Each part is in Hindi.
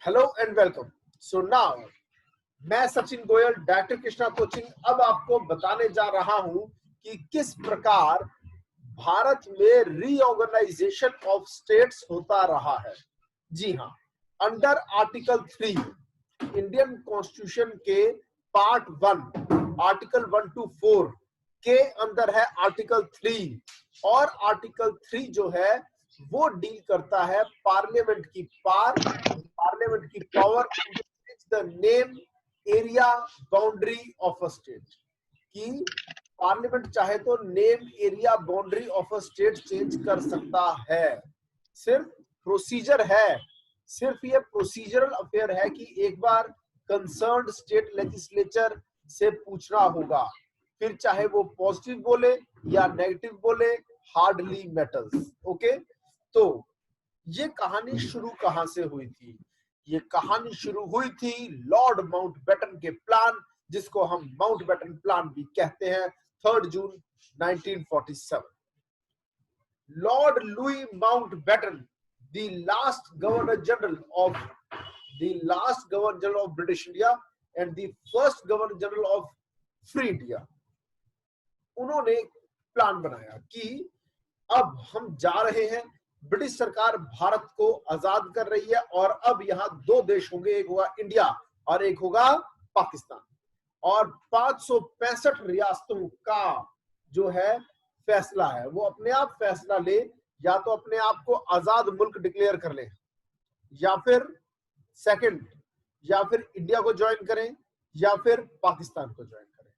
Hello and welcome. So now मैं सचिन गोयल, डायरेक्टर कृष्णा कोचिंग, अब आपको बताने जा रहा हूं कि किस प्रकार भारत में रीऑर्गेनाइजेशन ऑफ स्टेट्स होता रहा है। जी हाँ, अंडर आर्टिकल 3 इंडियन कॉन्स्टिट्यूशन के पार्ट 1 आर्टिकल 1 to 4 के अंदर है आर्टिकल 3, और आर्टिकल 3 जो है वो डील करता है पार्लियामेंट की पार्लियामेंट की power the name area boundary of a state. कि पार्लियामेंट चाहे तो name area boundary of a state change कर सकता है। सिर्फ प्रोसीजर है, सिर्फ ये प्रोसीजरल अफेयर है कि एक बार कंसर्न्ड स्टेट लेजिस्लेचर से पूछना होगा, फिर चाहे वो पॉजिटिव बोले या नेगेटिव बोले, हार्डली मैटर्स। ओके, तो ये कहानी शुरू कहां से हुई थी? ये कहानी शुरू हुई थी लॉर्ड माउंटबेटन के प्लान, जिसको हम माउंटबेटन प्लान भी कहते हैं, 3 जून 1947। Lord Louis Mountbatten, the last governor general of British India and the first governor general of free India, उन्होंने प्लान बनाया कि अब हम जा रहे हैं, ब्रिटिश सरकार भारत को आजाद कर रही है और अब यहाँ दो देश होंगे, एक होगा इंडिया और एक होगा पाकिस्तान, और 565 रियासतों का जो है फैसला है वो अपने आप फैसला ले, या तो अपने आप को आजाद मुल्क डिक्लेयर कर ले, या फिर सेकंड, या फिर इंडिया को ज्वाइन करें या फिर पाकिस्तान को ज्वाइन करें।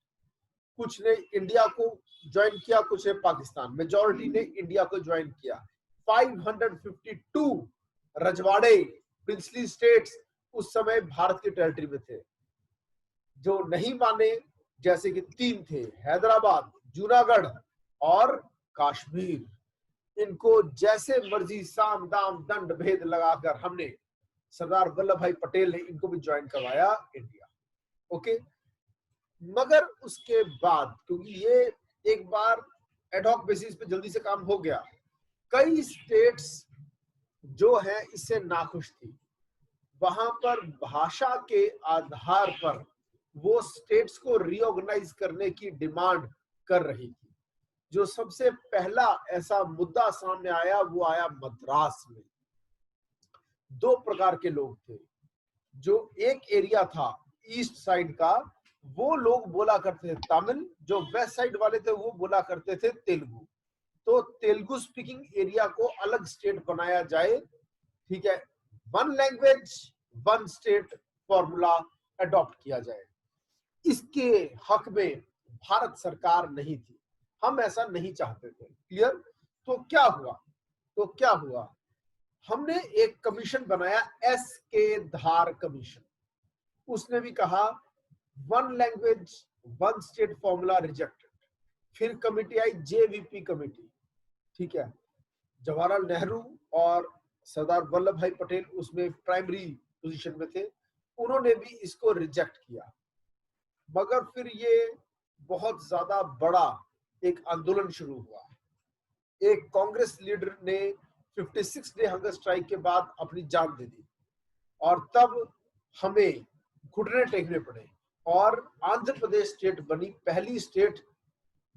कुछ ने इंडिया को ज्वाइन किया, कुछ ने पाकिस्तान, मेजॉरिटी ने इंडिया को ज्वाइन किया। 552 रजवाड़े, प्रिंसली स्टेट्स उस समय भारत के टेरिटरी में थे। जो नहीं माने, जैसे कि 3 थे, हैदराबाद, जूनागढ़ और कश्मीर, इनको जैसे मर्जी साम दाम दंड भेद लगाकर हमने, सरदार वल्लभ भाई पटेल ने इनको भी ज्वाइन करवाया इंडिया। ओके, मगर उसके बाद, क्योंकि ये एक बार एडहॉक बेसिस पे जल्दी से काम हो गया, कई स्टेट्स जो है इससे नाखुश थी। वहां पर भाषा के आधार पर वो स्टेट्स को रीऑर्गेनाइज करने की डिमांड कर रही थी। जो सबसे पहला ऐसा मुद्दा सामने आया वो आया मद्रास में। 2 प्रकार के लोग थे। जो एक एरिया था ईस्ट साइड का, वो लोग बोला करते थे तमिल, जो वेस्ट साइड वाले थे वो बोला करते थे तेलुगु। तो तेलुगु स्पीकिंग एरिया को अलग स्टेट बनाया जाए, ठीक है, 1 लैंग्वेज 1 स्टेट फॉर्मूला अडॉप्ट किया जाए। इसके हक में भारत सरकार नहीं थी, हम ऐसा नहीं चाहते थे। क्लियर? तो क्या हुआ, हमने एक कमीशन बनाया, एस.के. धार कमीशन। उसने भी कहा 1 लैंग्वेज 1 स्टेट फॉर्मूला रिजेक्टेड। फिर कमिटी आई, जेवीपी कमिटी, ठीक है, जवाहरलाल नेहरू और सरदार वल्लभ भाई पटेल उसमें प्राइमरी पोजीशन में थे, उन्होंने भी इसको रिजेक्ट किया। मगर फिर ये बहुत ज्यादा बड़ा एक आंदोलन शुरू हुआ। एक कांग्रेस लीडर ने 56 डे हंगर स्ट्राइक के बाद अपनी जान दे दी, और तब हमें घुटने टेकने पड़े, और आंध्र प्रदेश स्टेट बनी, पहली state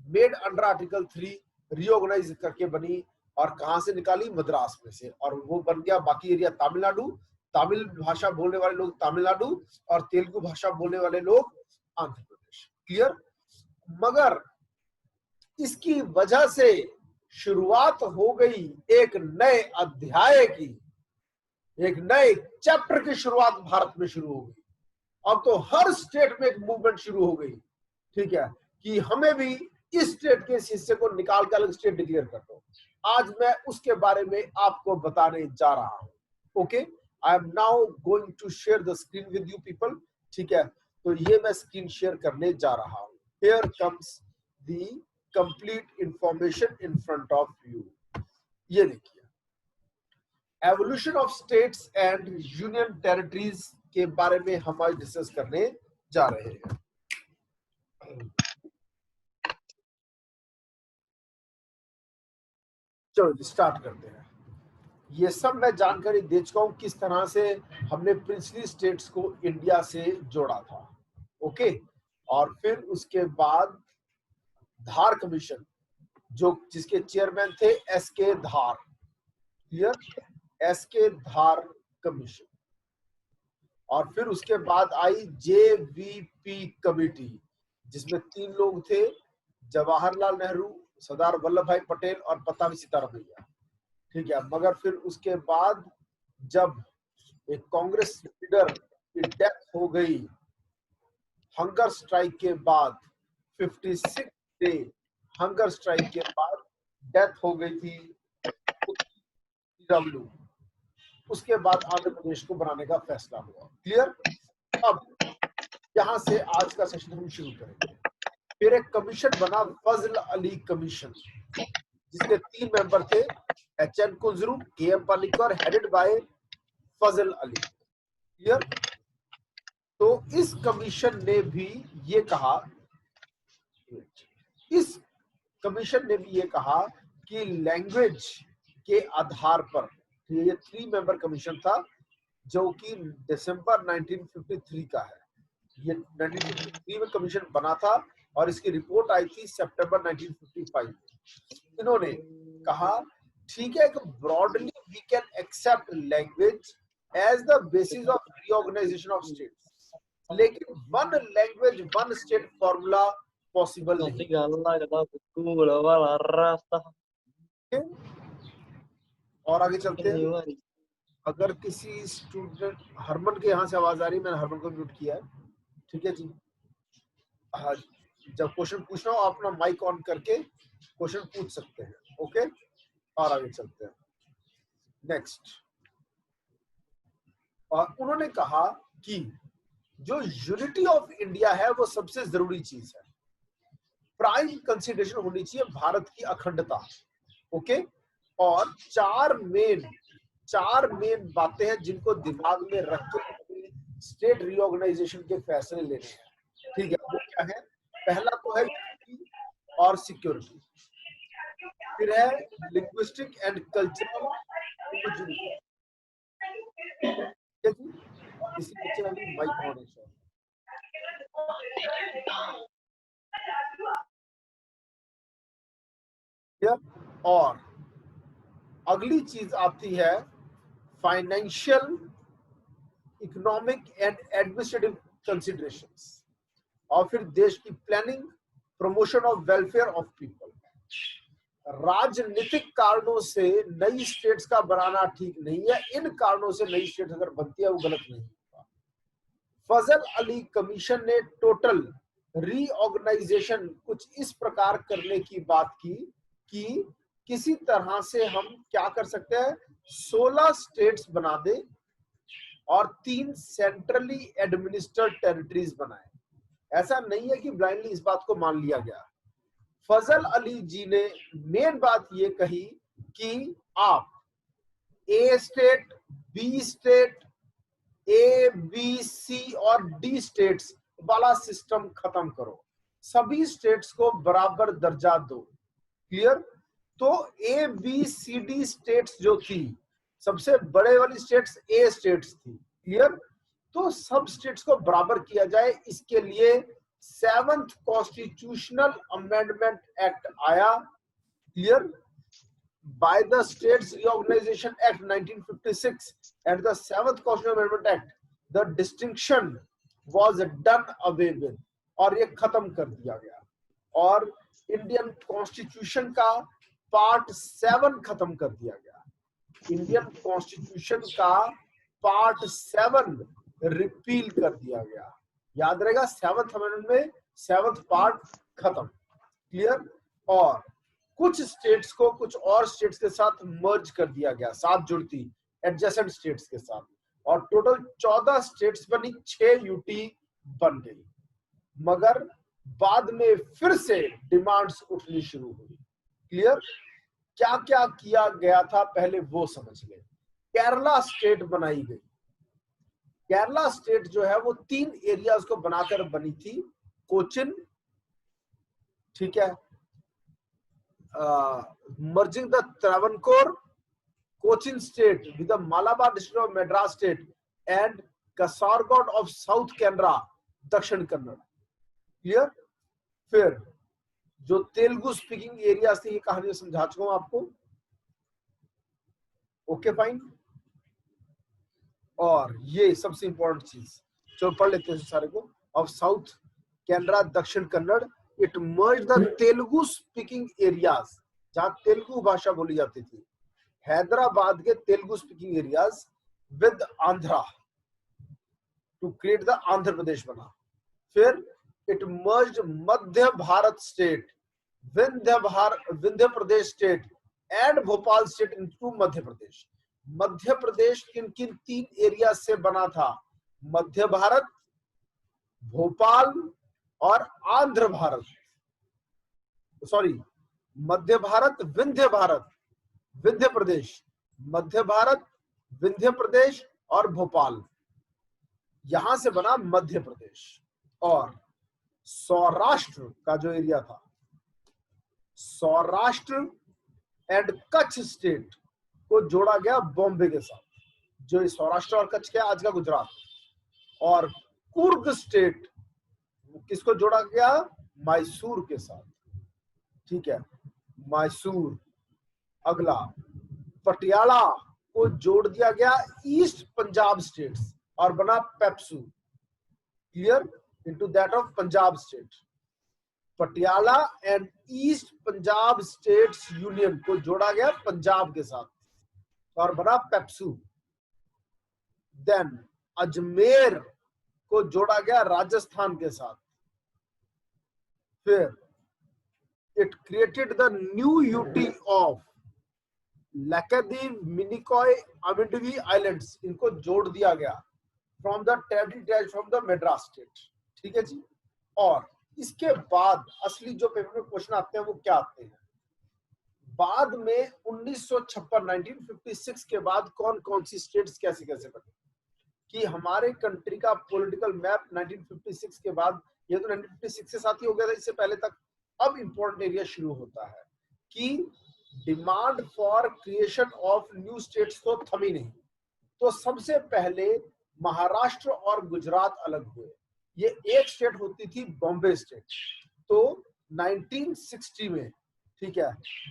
made under article 3, reorganise करके बनी। और कहां से निकाली? मद्रास में से। और वो बन गया बाकी एरिया तमिलनाडु, तमिल भाषा बोलने वाले लोग तमिलनाडु, और तेलुगु भाषा बोलने वाले लोग आंध्र प्रदेश। क्लियर? मगर इसकी वजह से शुरुआत हो गई एक नए अध्याय की, एक नए चैप्टर की शुरुआत भारत में शुरू हो गई। अब तो हर स्टेट में एक मूवमेंट शुरू हो गई, ठीक है, कि हमें भी इस स्टेट के हिस्से को निकाल कर अलग स्टेट डिक्लेयर कर दो। आज मैं उसके बारे में आपको बताने जा रहा हूं। Okay, I am now going to share the screen with you people, ठीक है। तो ये मैं स्क्रीन शेयर करने जा रहा हूं। Here comes the complete information in front of you. ये देखिए, evolution of states and union territories के बारे में हम आज डिस्कस करने जा रहे हैं। चलो स्टार्ट करते हैं। ये सब मैं जानकारी दे चुका हूं किस तरह से हमने प्रिंसली स्टेट्स को इंडिया से जोड़ा था। ओके, और फिर उसके बाद धार कमीशन, जो जिसके चेयरमैन थे एस के धार। क्लियर, एस के धार कमीशन। और फिर उसके बाद आई जेवीपी कमेटी, जिसमें 3 लोग थे, जवाहरलाल नेहरू, सरदार वल्लभ भाई पटेल और पट्टाभी सीतारामैया। ठीक है, मगर फिर उसके बाद जब एक कांग्रेस लीडर की डेथ हो गई हंगर स्ट्राइक के बाद, 56 डे हंगर स्ट्राइक के बाद डेथ हो गई थी डब्ल्यू, उसके बाद आंध्र प्रदेश को बनाने का फैसला हुआ। क्लियर, अब यहां से आज का सेशन हम शुरू करेंगे। फिर एक कमीशन बना, फजल अली कमीशन, जिसके 3 मेंबर थे, H N. Kunzru, K M. Panikkar, headed by Fazal Ali. Clear, तो इस कमीशन ने भी ये कहा, इस कमीशन ने भी ये कहा कि लैंग्वेज के आधार पर, ये 3 मेंबर कमीशन था जो कि दिसंबर 1953 का है। ये 1953 में कमीशन बना था और इसकी रिपोर्ट आई थी सितंबर 1955। इन्होंने कहा ठीक है कि broadly we can accept language as the basis of reorganisation of states, लेकिन one language one state formula possible नहीं। और आगे चलते हैं। अगर किसी स्टूडेंट, हरमन के यहाँ से आवाज आ रही है, मैंने हरमन को म्यूट किया है। ठीक है जी, हाँ, जब क्वेश्चन पूछना हो आप अपना माइक ऑन करके क्वेश्चन पूछ सकते हैं। ओके, और आगे चलते हैं। नेक्स्ट, और उन्होंने कहा कि जो यूनिटी ऑफ इंडिया है वो सबसे जरूरी चीज है, प्राइम कंसिडरेशन होनी चाहिए भारत की अखंडता। ओके, और चार मेन बातें हैं जिनको दिमाग में रख के स्टेट रीऑर्गेनाइजेशन के फैसले लेने हैं। ठीक है, वो क्या है? पहला तो है यूनिटी और सिक्योरिटी, फिर है लिंग्विस्टिक एंड कल्चरल इन्फॉर्मेशन। किसी बच्चे का भी माइक ऑन है सर। और अगली चीज आती है financial, economic and administrative considerations, और फिर देश की planning, promotion of welfare of people. राजनीतिक कारणों से नई स्टेट्स का बनाना ठीक नहीं है, इन कारणों से नई स्टेट अगर बनती है वो गलत नहीं होगा। फजल अली कमीशन ने टोटल रीऑर्गेनाइजेशन कुछ इस प्रकार करने की बात की कि किसी तरह से हम क्या कर सकते हैं, 16 स्टेट्स बना दे और 3 सेंट्रली एडमिनिस्टर्ड टेरिटरीज बनाए। ऐसा नहीं है कि ब्लाइंडली इस बात को मान लिया गया। फजल अली जी ने मेन बात ये कही कि आप ए स्टेट, बी स्टेट, ए, बी, सी और डी स्टेट्स वाला सिस्टम खत्म करो, सभी स्टेट्स को बराबर दर्जा दो। क्लियर, तो ए, बी, सी, डी स्टेट्स जो थी, सबसे बड़े वाली स्टेट्स ए स्टेट्स थी। क्लियर, तो सब स्टेट्स को बराबर किया जाए, इसके लिए 7th कॉन्स्टिट्यूशनल अमेंडमेंट एक्ट आया। Clear, by the States Reorganization Act 1956 and the 7th Constitutional Amendment Act, the distinction was done away with, और ये खत्म कर दिया गया, और इंडियन कॉन्स्टिट्यूशन का पार्ट 7 खत्म कर दिया गया। इंडियन कॉन्स्टिट्यूशन का पार्ट 7 रिपील कर दिया गया। याद रहेगा, 7th अमेंडमेंट में 7th पार्ट खत्म। क्लियर, और कुछ स्टेट्स को कुछ और स्टेट्स के साथ मर्ज कर दिया गया, साथ जुड़ती एडजेसेंट स्टेट्स के साथ, और टोटल 14 स्टेट्स बनी, 6 यूटी बन गई। मगर बाद में फिर से डिमांड्स उठनी शुरू हुई। क्लियर, क्या क्या किया गया था पहले वो समझ ले। केरला स्टेट बनाई गई। केरला स्टेट जो है वो 3 एरियाज को बनाकर बनी थी, कोचिन, ठीक है, merging the Travancore, Cochin state with the Malabar district of Madras state and Kasargod of South Canara, दक्षिण कन्नड़। क्लियर? फिर जो तेलुगु स्पीकिंग एरियाज थी, ये कहानी समझा चुका हूं आपको। Okay fine. और ये सबसे इंपॉर्टेंट चीज जो पढ़ लेते हैं सारे को, of South Canara Dakshina Kannada, it merge the Telugu speaking areas, जहां तेलुगु भाषा बोली जाती थी, हैदराबाद के Telugu speaking areas with Andhra to create the Andhra Pradesh बना। फिर it merge Madhya Bharat state, Vindhya Pradesh state and Bhopal state into Madhya Pradesh. Madhya Pradesh किन किन 3 एरिया से बना था? मध्य भारत, भोपाल और आंध्र भारत, सॉरी मध्य भारत, विंध्य प्रदेश, मध्य भारत, विंध्य प्रदेश और भोपाल, यहां से बना मध्य प्रदेश। और सौराष्ट्र का जो एरिया था, सौराष्ट्र एंड कच्छ स्टेट को जोड़ा गया बॉम्बे के साथ, जो सौराष्ट्र और कच्छ क्या आज का गुजरात। और कुर्ग स्टेट किसको जोड़ा गया? मैसूर के साथ। ठीक है, मैसूर। अगला पटियाला को जोड़ दिया गया ईस्ट पंजाब स्टेट्स और बना PEPSU, clear, into that of Punjab state. Patiala and east Punjab states union को जोड़ा गया पंजाब के साथ और बना पेप्सू। देन अजमेर को जोड़ा गया राजस्थान के साथ। फिर it created the new UT of Laccadive, Minicoy, Amindivi islands, इनको जोड़ दिया गया from the territory from the Madras state. ठीक है जी। और इसके बाद असली जो पेपर में क्वेश्चन आते हैं वो क्या आते हैं? बाद में 1956 के बाद कौन कौन सी स्टेट्स कैसे कैसे बनी, कि हमारे कंट्री का पॉलिटिकल मैप 1956 के बाद, ये तो 1956 के साथ ही हो गया था, इससे पहले तक। अब इंपॉर्टेंट एरिया शुरू होता है कि demand for creation of new states तो थमी नहीं। तो सबसे पहले महाराष्ट्र और गुजरात अलग हुए। ये एक स्टेट होती थी बॉम्बे स्टेट। तो 1960 में, ठीक है,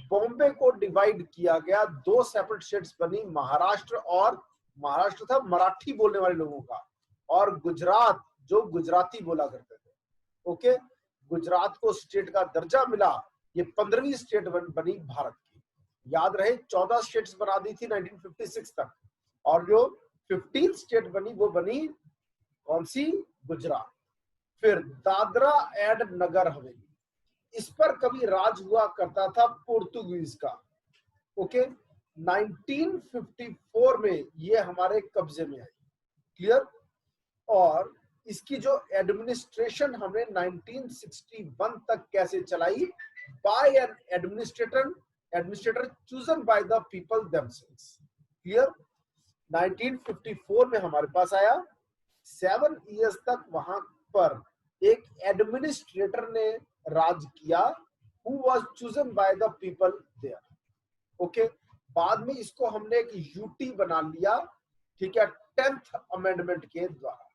बॉम्बे को डिवाइड किया गया, 2 सेपरेट स्टेट्स बनी, महाराष्ट्र, और महाराष्ट्र था मराठी बोलने वाले लोगों का, और गुजरात जो गुजराती बोला करते थे। ओके, गुजरात को स्टेट का दर्जा मिला। ये 15वीं स्टेट बनी भारत की। याद रहे 14 स्टेट्स बना दी थी 1956 तक, और जो 15 स्टेट बनी वो बनी कौन सी? गुजरात। फिर दादरा एंड नगर हवेली, इस पर कभी राज हुआ करता था पोर्तुगीज का। ओके, 1954 में ये हमारे कब्जे में आई। क्लियर? और इसकी जो एडमिनिस्ट्रेशन हमने 1961 तक कैसे चलाई? Bye an administrator chosen by the people themselves. Clear? 1954 में हमारे पास आया, 7 इयर्स तक वहां पर एक एडमिनिस्ट्रेटर ने राज किया, who was chosen by the people there. Okay, बाद में इसको हमने एक यूटी बना लिया, ठीक है, 10th अमेंडमेंट के द्वारा।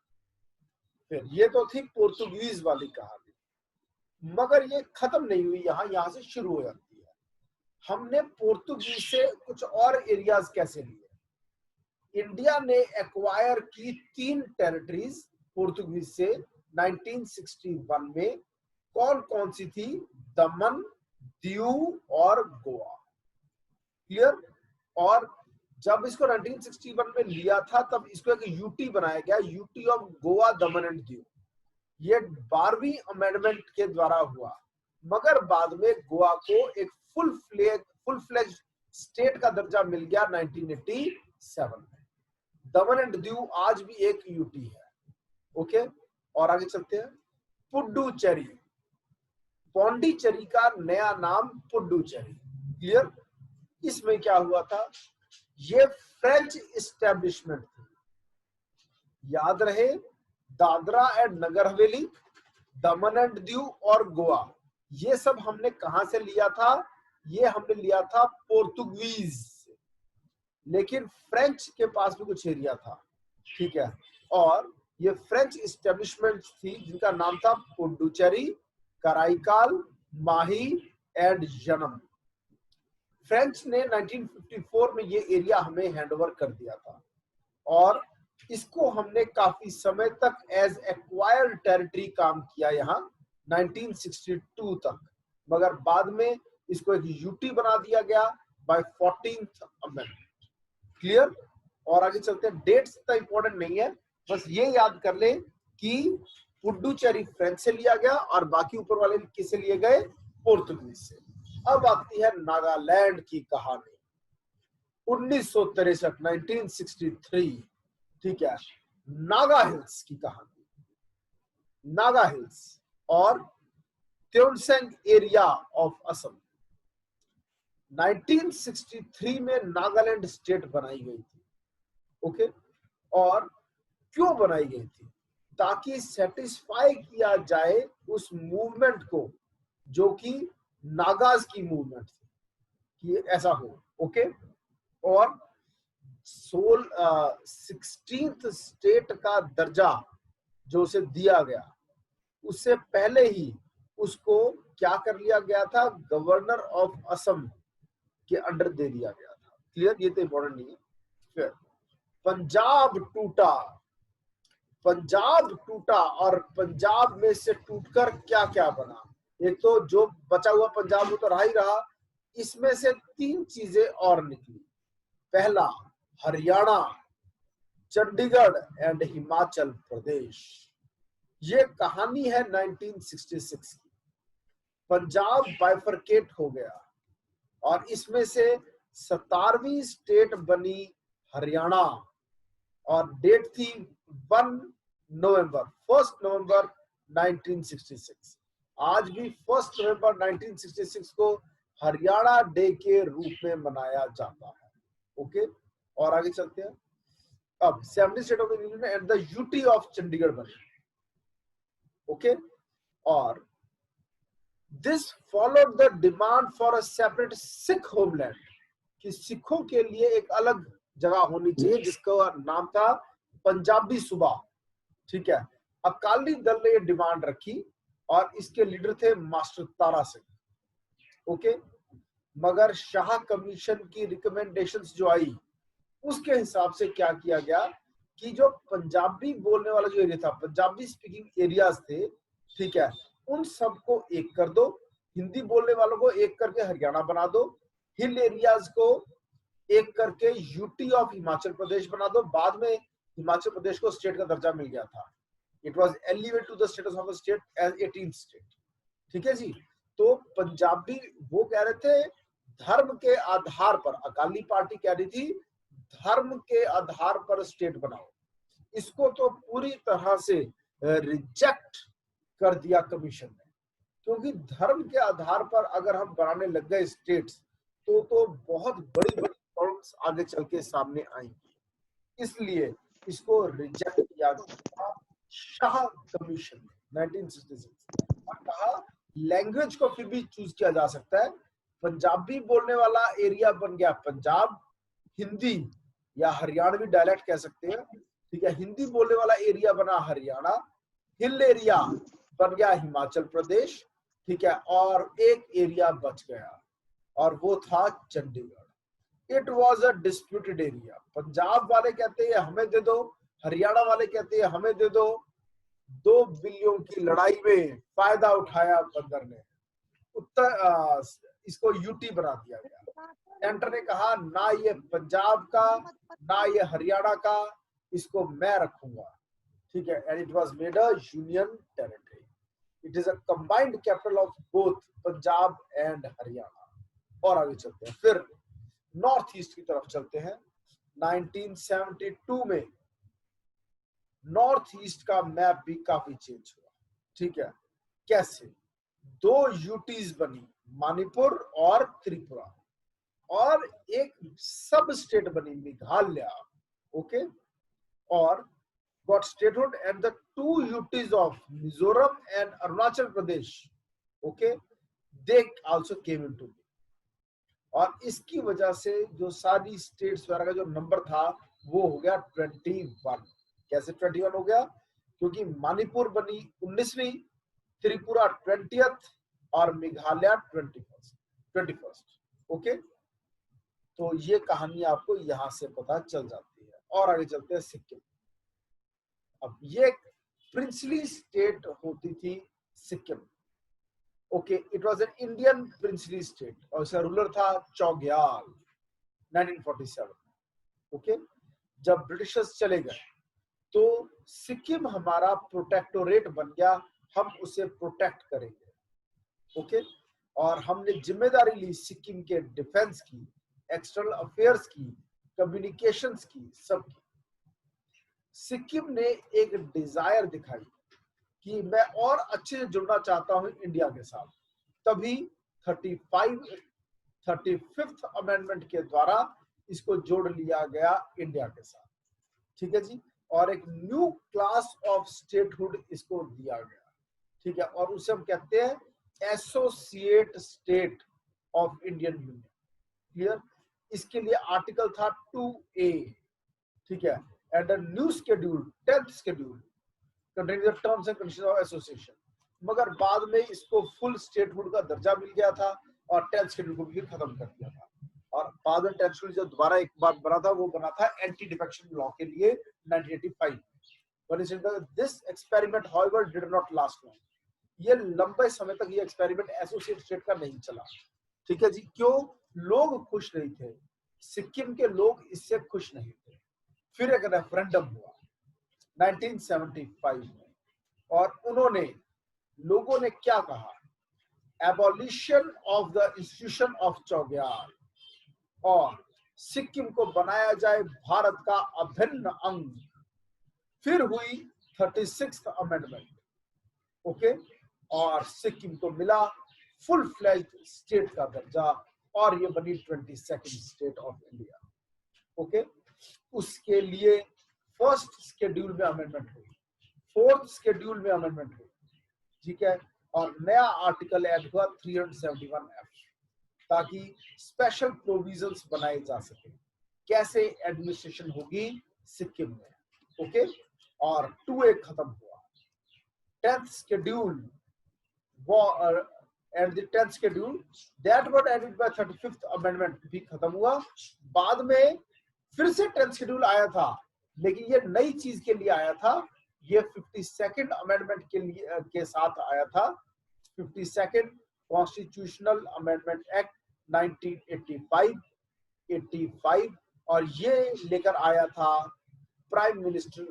फिर ये तो थी पोर्तुगीज वाली कहानी, मगर ये खत्म नहीं हुई, यहां से शुरू हो जाती है। हमने पोर्तुगीज से कुछ और एरियाज कैसे लिए? इंडिया ने एक्वायर की 3 टेरिटरीज पोर्तुगीज से 1961 में। कौन कौन सी थी? दमन, दीव और गोवा। क्लियर? और जब इसको 1961 में लिया था तब इसको एक यूटी बनाया गया, UT of Goa, Daman and Diu. ये 12वीं अमेंडमेंट के द्वारा हुआ, मगर बाद में गोवा को एक फुल फ्लेज स्टेट का दर्जा मिल गया 1987 में। दमन एंड दीव आज भी एक यूटी है। ओके, और आगे चलते हैं। पुडुचेरी, पौंडीचेरी का नया नाम पुडुचेरी। क्लियर? इसमें क्या हुआ था? ये फ्रेंच एस्टेब्लिशमेंट थी। याद रहे, Dadra and Nagar Haveli, Daman and Diu और गोवा, ये सब हमने कहां से लिया था? ये हमने लिया था पोर्तुगीज से। लेकिन फ्रेंच के पास भी कुछ एरिया था, ठीक है। और ये फ्रेंच इस्टेब्लिशमेंट थी जिनका नाम था पुडुचेरी, कराईकाल, माही एंड यनम। फ्रेंच ने 1954 में ये एरिया हमें हैंडओवर कर दिया था और इसको हमने काफी समय तक एज एक्वायर्ड टेरिटरी काम किया यहाँ 1962 तक, मगर बाद में इसको एक यूटी बना दिया गया बाय 14th अमेंडमेंट। क्लियर? और आगे चलते हैं। डेट्स इतना इंपॉर्टेंट नहीं है, बस ये याद कर ले कि पुडुचेरी फ्रेंच से लिया गया और बाकी ऊपर वाले किससे लिए गए? पोर्तुगीज से। अब आती है नागालैंड की कहानी। 1963 1963, ठीक है। नागा हिल्स की कहानी, नागा हिल्स और त्योंसेंग एरिया ऑफ असम। 1963 में नागालैंड स्टेट बनाई गई थी, ओके। और क्यों बनाई गई थी? ताकि सेटिस्फाई किया जाए उस मूवमेंट को जो कि नागाज की मूवमेंट थी, कि ऐसा हो, ओके। और 16th स्टेट का दर्जा जो उसे दिया गया, उससे पहले ही उसको क्या कर लिया गया था? गवर्नर ऑफ असम के अंडर दे दिया गया था। क्लियर? ये तो इंपॉर्टेंट नहीं है। फिर पंजाब टूटा, पंजाब टूटा और पंजाब में से टूटकर क्या क्या बना? एक तो जो बचा हुआ पंजाब वो तो रहा ही रहा, इसमें से 3 चीजें और निकली। पहला हरियाणा, चंडीगढ़ एंड हिमाचल प्रदेश। ये कहानी है 1966 की। पंजाब बाइफरकेट हो गया और इसमें से 17वीं स्टेट बनी हरियाणा और डेट थी 1 नवंबर 1966। आज भी 1 नवंबर 1966 को हरियाणा डे के रूप में मनाया जाता है, ओके। और आगे चलते हैं। अब 70 state of union and the UT of Chandigarh बनी, ओके। और this followed the demand for a separate Sikh homeland, कि सिखों के लिए एक अलग जगह होनी चाहिए जिसका नाम था पंजाबी सूबा, ठीक है। अकाली दल ने ये डिमांड रखी और इसके लीडर थे मास्टर तारा सिंह, ओके। मगर शाह कमीशन की रिकमेंडेशंस जो आई उसके हिसाब से क्या किया गया कि जो पंजाबी बोलने वाला जो एरिया था, पंजाबी स्पीकिंग एरियाज थे, ठीक है, उन सबको एक कर दो, हिंदी बोलने वालों को एक करके हरियाणा बना दो, हिल एरियाज को एक करके यूटी ऑफ हिमाचल प्रदेश बना दो। बाद में हिमाचल प्रदेश को स्टेट का दर्जा मिल गया था। It was elevated to the status of a state as 18th state, ठीक है जी। तो पंजाबी वो कह रहे थे धर्म के आधार पर, अकाली पार्टी कह रही थी धर्म के आधार पर स्टेट बनाओ। इसको तो पूरी तरह से रिजेक्ट कर दिया कमीशन ने, क्योंकि धर्म के आधार पर अगर हम बनाने लग गए स्टेट्स तो बहुत बड़ी बड़ी प्रॉब्लम्स आगे चल के सामने आएंगी। इसलिए इसको रिजेक्ट किया गया शाह कमीशन ने 1966 और कहा लैंग्वेज को फिर भी चूज किया जा सकता है। पंजाबी बोलने वाला एरिया बन गया पंजाब, हिंदी या हरियाणवी डायलेक्ट कह सकते हैं, ठीक है। हिंदी बोलने वाला एरिया बना हरियाणा, हिल एरिया बन गया हिमाचल प्रदेश, ठीक है। और एक एरिया बच गया और वो था Chandigarh. It was a disputed area. Punjab वाले कहते हैं हमें दे दो, हरियाणा वाले कहते हैं हमें दे दो। 2 बिलियों की लड़ाई में फायदा उठाया बंदर ने, उत्तर इसको यूटी बना दिया गया। सेंटर ने कहा ना ये पंजाब का ना ये हरियाणा का, इसको मैं रखूंगा, ठीक है। And it was made a union territory. It is a combined capital of both Punjab and Haryana. और आगे चलते हैं, फिर नॉर्थ ईस्ट की तरफ चलते हैं। 1972 में नॉर्थ ईस्ट का मैप भी काफी चेंज हुआ, ठीक है। कैसे? 2 यूटीज बनी, मणिपुर और त्रिपुरा, और एक सब स्टेट बनी मेघालय, ओके। और got statehood at the 2 UTs of Mizoram and Arunachal Pradesh, okay. They also came into being. और इसकी वजह से जो सारी स्टेट्स वगैरह का जो नंबर था वो हो गया 21। कैसे 21 हो गया? क्योंकि मणिपुर बनी 19वीं, त्रिपुरा 20th और मेघालय 21st। ओके, तो ये कहानी आपको यहां से पता चल जाती है। और आगे चलते हैं सिक्किम। अब ये प्रिंसली स्टेट होती थी Sikkim. Okay, it was an Indian princely state और इसका रूलर था चौग्याल 1947। ओके, जब ब्रिटिशर्स चले गए तो सिक्किम हमारा प्रोटेक्टोरेट बन गया, हम उसे प्रोटेक्ट करेंगे। ओके, और हमने जिम्मेदारी ली सिक्किम के डिफेंस की, एक्सटर्नल अफेयर्स की, कम्युनिकेशंस की, सब की। सिक्किम ने एक डिजायर दिखाई कि मैं और अच्छे से जुड़ना चाहता हूं इंडिया के साथ। तभी 35th अमेंडमेंट के द्वारा इसको जोड़ लिया गया इंडिया के साथ। ठीक है जी, और एक न्यू क्लास ऑफ स्टेटहुड इसको दिया गया। ठीक है, और उसे हम कहते हैं associate state of Indian union. Clear? इसके लिए आर्टिकल था 2A। ठीक है, and a new schedule 10th schedule containing the terms and conditions of association. मगर बाद में इसको फुल स्टेटहुड का दर्जा मिल गया था और 10th शेड्यूल को भी खत्म कर दिया था। और बाद में 10th शेड्यूल जो दोबारा एक बार बना था वो बना था एंटी डिफेक्शन लॉ के लिए 1985। This experiment however did not last long. ये लंबे समय तक ये एक्सपेरिमेंट एसोसिएट स्टेट का नहीं चला। ठीक है जी, क्यों? लोग खुश नहीं थे, सिक्किम के लोग इससे खुश नहीं थे। फिर एक रेफरेंडम हुआ 1975 में और उन्होंने, लोगों ने क्या कहा? Abolition of the institution of Chogyal और सिक्किम को बनाया जाए भारत का अभिन्न अंग। फिर हुई 36th अमेंडमेंट। ओके, और सिक्किम को मिला फुल फ्लेज्ड स्टेट का दर्जा और ये बनी 22nd state of India. Okay, उसके लिए फर्स्ट शेड्यूल में अमेंडमेंट हुई, 4th शेड्यूल में अमेंडमेंट हुई। ठीक है, और नया आर्टिकल ऐड हुआ 371F ताकि स्पेशल प्रोविजंस बनाए जा सके कैसे एडमिनिस्ट्रेशन होगी सिक्किम में। ओके, और 2A खत्म हुआ। 10th schedule and the 10th schedule that was added by 35th amendment भी खत्म हुआ। बाद में फिर से 10th शेड्यूल आया था, लेकिन ये नई चीज के लिए आया था। ये 52nd अमेंडमेंट के लिए के साथ आया था, 52nd कॉन्स्टिट्यूशनल अमेंडमेंट एक्ट 1985 और ये लेकर आया था प्राइम मिनिस्टर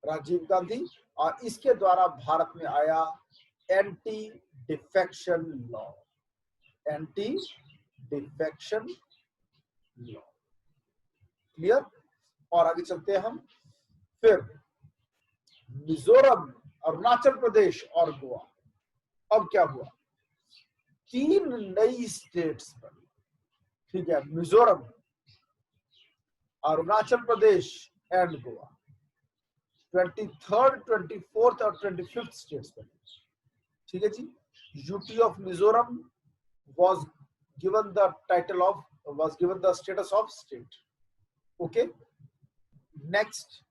राजीव गांधी और इसके द्वारा भारत में आया anti defection law. Anti defection law. Clear? और आगे चलते हैं हम। फिर मिजोरम, अरुणाचल प्रदेश और गोवा। अब क्या हुआ? 3 नई स्टेट्स बनी। ठीक है, Mizoram, Arunachal Pradesh and Goa. 23rd, 24th और 25th स्टेट्स बनी। ठीक है जी, UT of Mizoram was given the title of, was given the status of state. Okay, next,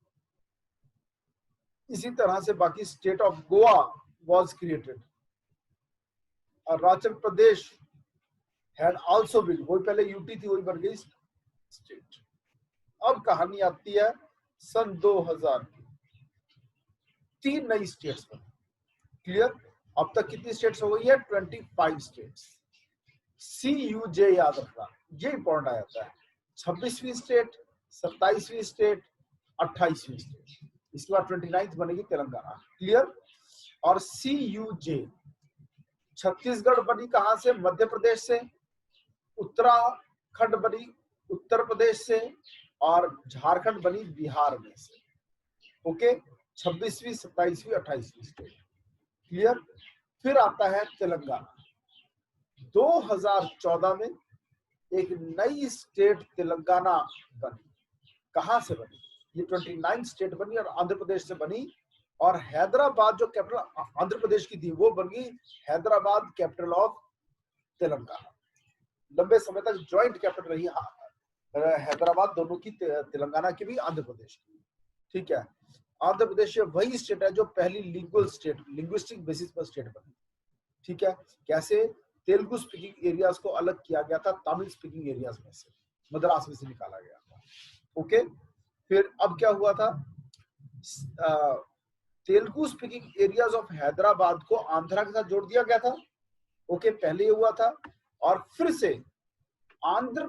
इसी तरह से बाकी state of Goa was created. Arunachal Pradesh had also been, वही पहले यूटी थी वही बन गई स्टेट। अब कहानी आती है सन 2000 की। 3 नई स्टेट्स बनी। क्लियर? अब तक कितनी स्टेट्स हो गई है? 25 स्टेट्स। CUJ याद रखना, ये इंपॉर्टेंट आ जाता है। 26वीं स्टेट, 27वीं स्टेट, 28वीं स्टेट, इसके बाद 29th बनेगी तेलंगाना। क्लियर? और CUJ, छत्तीसगढ़ बनी कहां से? मध्य प्रदेश से। उत्तराखंड बनी उत्तर प्रदेश से और झारखंड बनी बिहार में से। ओके, 26वीं, 27वीं, 28वीं स्टेट। क्लियर? फिर आता है तेलंगाना। 2014 में एक नई स्टेट तेलंगाना बनी। कहां से बनी? ये 29 स्टेट बनी और आंध्र प्रदेश से बनी। और हैदराबाद जो कैपिटल आंध्र प्रदेश की थी वो बन गई हैदराबाद कैपिटल ऑफ तेलंगाना। लंबे समय तक ज्वाइंट कैपिटल रही हैदराबाद, दोनों की, तेलंगाना की भी, आंध्र प्रदेश की। ठीक है, आंध्र प्रदेश वही स्टेट है जो पहली लीगल स्टेट, लिंग्विस्टिक बेसिस पर स्टेट बनी। ठीक है, कैसे? तेलुगु स्पीकिंग एरियाज को अलग किया गया था तमिल स्पीकिंग एरियाज में से, मद्रास में से निकाला गया था। ओके, फिर अब क्या हुआ था? Telugu speaking areas of Hyderabad को आंध्रा के साथ जोड़ दिया गया था। ओके, पहले ये हुआ था, और फिर से आंध्र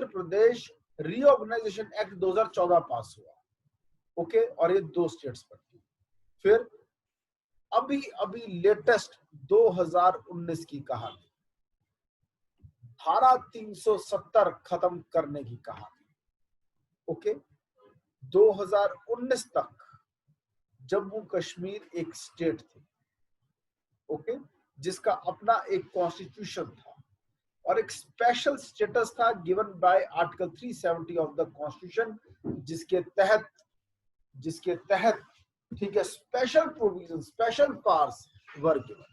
प्रदेश रीऑर्गेनाइजेशन एक्ट 2014 पास हुआ। ओके, और ये 2 स्टेट्स पर थी। फिर अभी लेटेस्ट 2019 की कहानी, धारा 370 खत्म करने की कहानी। ओके, 2019 तक जम्मू कश्मीर एक स्टेट थी। ओके, जिसका अपना एक कॉन्स्टिट्यूशन था और एक स्पेशल स्टेटस था given by article 370 of the constitution, जिसके तहत ठीक है, special provision, special powers were given.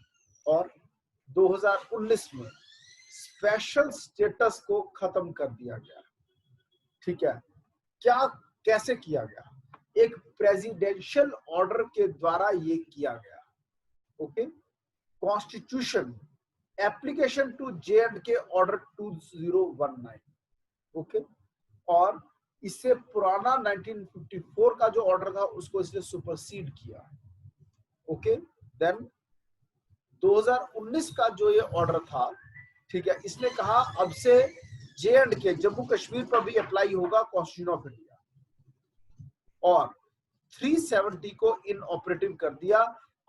और 2019 में स्पेशल स्टेटस को खत्म कर दिया गया। ठीक है, क्या, कैसे किया गया? एक प्रेसिडेंशियल ऑर्डर के द्वारा ये किया गया। Okay, constitution application to J&K order 2019। Okay, और इससे पुराना 1954 का जो ऑर्डर था उसको इसने सुपरसीड किया। ओके, देन 2019 का जो ये ऑर्डर था, ठीक है, इसने कहा अब से J&K, जम्मू कश्मीर पर भी अप्लाई होगा कॉन्स्टिट्यूशन ऑफ इंडिया, और 370 को इन ऑपरेटिव कर दिया।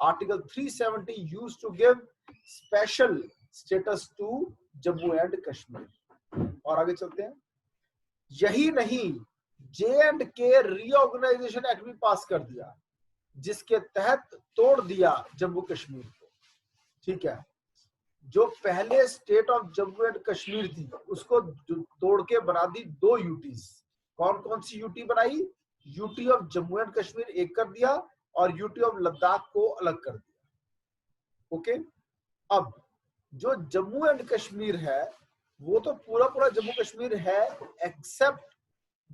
Article 370 used to give special status to Jammu and Kashmir. और आगे चलते हैं। यही नहीं, J&K रीऑर्गेनाइजेशन एक्ट भी पास कर दिया, जिसके तहत तोड़ दिया जम्मू कश्मीर को। ठीक है, जो पहले state of Jammu and Kashmir थी उसको तोड़ के बना दी 2 यूटीज। कौन कौन सी यूटी बनाई? UT of Jammu and Kashmir एक कर दिया और यूटी ऑफ लद्दाख को अलग कर दिया। ओके, अब जो जम्मू एंड कश्मीर है वो तो पूरा पूरा जम्मू कश्मीर है accept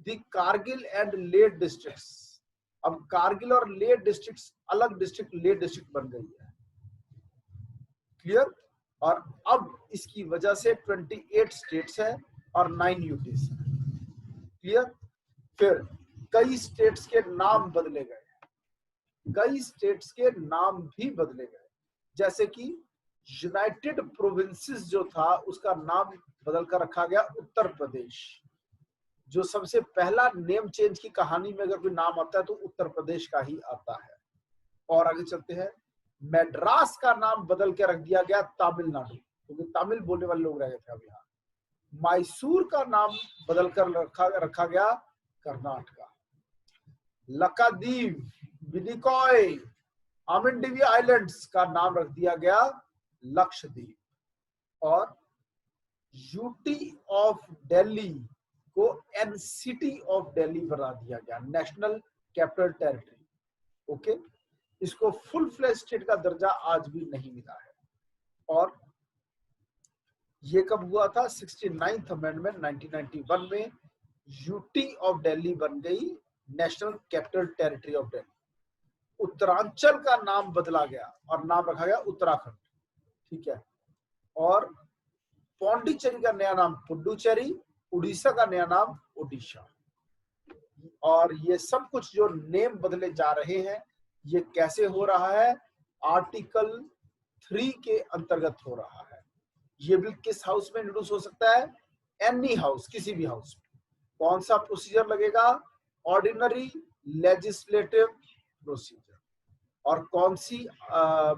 the Kargil and Leh districts. अब कारगिल और लेह डिस्ट्रिक्ट्स अलग डिस्ट्रिक्ट, लेह डिस्ट्रिक्ट बन गई है। क्लियर? और अब इसकी वजह से 28 स्टेट्स है और 9 यूटीज। क्लियर? फिर कई स्टेट्स के नाम बदले गए, कई स्टेट्स के नाम भी बदले गए, जैसे कि यूनाइटेड प्रोविंसेस जो था उसका नाम बदलकर रखा गया उत्तर प्रदेश। जो सबसे पहला नेम चेंज की कहानी में अगर कोई नाम आता है तो उत्तर प्रदेश का ही आता है। और आगे चलते हैं, मैड्रास का नाम बदल के रख दिया गया तमिलनाडु, क्योंकि तमिल बोलने वाले लोग रह गए थे अब यहाँ। मैसूर का नाम बदलकर रखा गया कर्नाटका। लक्षद्वीप, मिनिकॉय, आमिंडीवी आइलैंड्स का नाम रख दिया गया लक्षद्वीप। और यूटी ऑफ दिल्ली को एनसीटी ऑफ दिल्ली बना दिया गया, नेशनल कैपिटल टेरिटरी। ओके, इसको फुल फ्लेज स्टेट का दर्जा आज भी नहीं मिला है। और ये कब हुआ था? 69th अमेंडमेंट 1991 में यूटी ऑफ दिल्ली बन गई national capital territory of Delhi. Uttaranchal का नाम बदला गया और नाम रखा गया उत्तराखंड। ठीक है, और पौंडीचेरी का नया नाम पुडुचेरी, उड़ीसा का नया नाम ओडिशा। और ये सब कुछ जो नेम बदले जा रहे हैं ये कैसे हो रहा है? आर्टिकल 3 के अंतर्गत हो रहा है। ये बिल किस हाउस में इंट्रोड्यूस हो सकता है? एनी हाउस, किसी भी हाउस में। कौन सा प्रोसीजर लगेगा? Ordinary legislative procedure. और कौन सी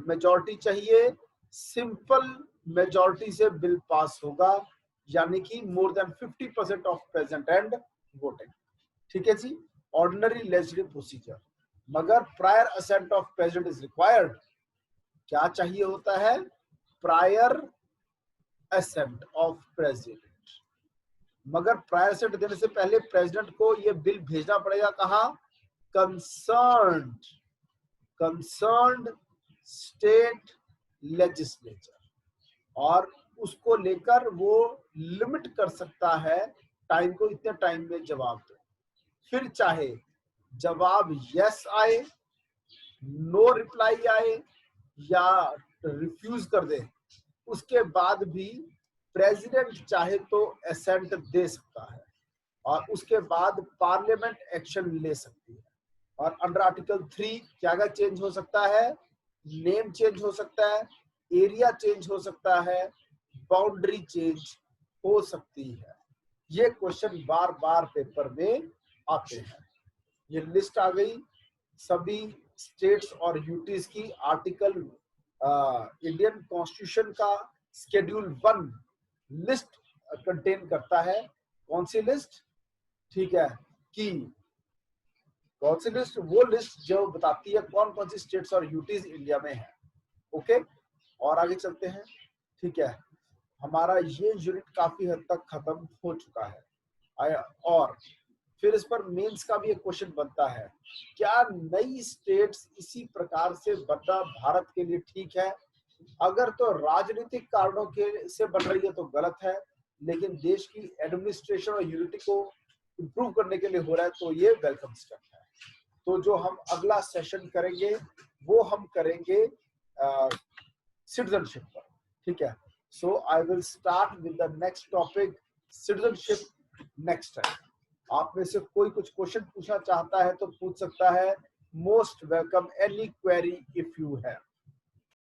मेजॉरिटी चाहिए? सिंपल मेजॉरिटी से बिल पास होगा, यानी कि more than 50% of present and voting. ठीक है जी, ऑर्डिनरी लेजिस्लेटिव प्रोसीजर। मगर prior ascent of president is required. क्या चाहिए होता है? Prior ascent of president. मगर प्रायर असेंट देने से पहले प्रेसिडेंट को यह बिल भेजना पड़ेगा कहां? Concerned state legislature. और उसको लेकर वो लिमिट कर सकता है टाइम को, इतने टाइम में जवाब दो। फिर चाहे जवाब यस आए, नो रिप्लाई आए या रिफ्यूज कर दे, उसके बाद भी प्रेसिडेंट चाहे तो असेंट दे सकता है और उसके बाद पार्लियामेंट एक्शन ले सकती है। और अंडर आर्टिकल 3 क्या क्या चेंज हो सकता है? नेम चेंज हो सकता है, एरिया चेंज हो सकता है, बाउंड्री चेंज हो सकती है। ये क्वेश्चन बार बार पेपर में आते हैं। ये लिस्ट आ गई सभी स्टेट्स और यूटीज की। आर्टिकल इंडियन कॉन्स्टिट्यूशन का शेड्यूल 1 लिस्ट कंटेन करता है। कौन सी लिस्ट? ठीक है, कि कौन सी लिस्ट? वो लिस्ट जो बताती है कौन कौन सी स्टेट्स और यूटीज इंडिया में है। ओके, और आगे चलते हैं। ठीक है, हमारा ये यूनिट काफी हद तक खत्म हो चुका है। और फिर इस पर मेंस का भी एक क्वेश्चन बनता है, क्या नई स्टेट्स इसी प्रकार से बनना भारत के लिए ठीक है? अगर तो राजनीतिक कारणों के से बन रही है तो गलत है, लेकिन देश की एडमिनिस्ट्रेशन और यूनिटी को इम्प्रूव करने के लिए हो रहा है तो ये वेलकम स्टेप है। तो जो हम अगला सेशन करेंगे वो हम करेंगे सिटीजनशिप पर। ठीक है, so I will start with the next topic, citizenship, next time. आप में से कोई कुछ क्वेश्चन पूछना चाहता है तो पूछ सकता है। Most welcome, any query if you have.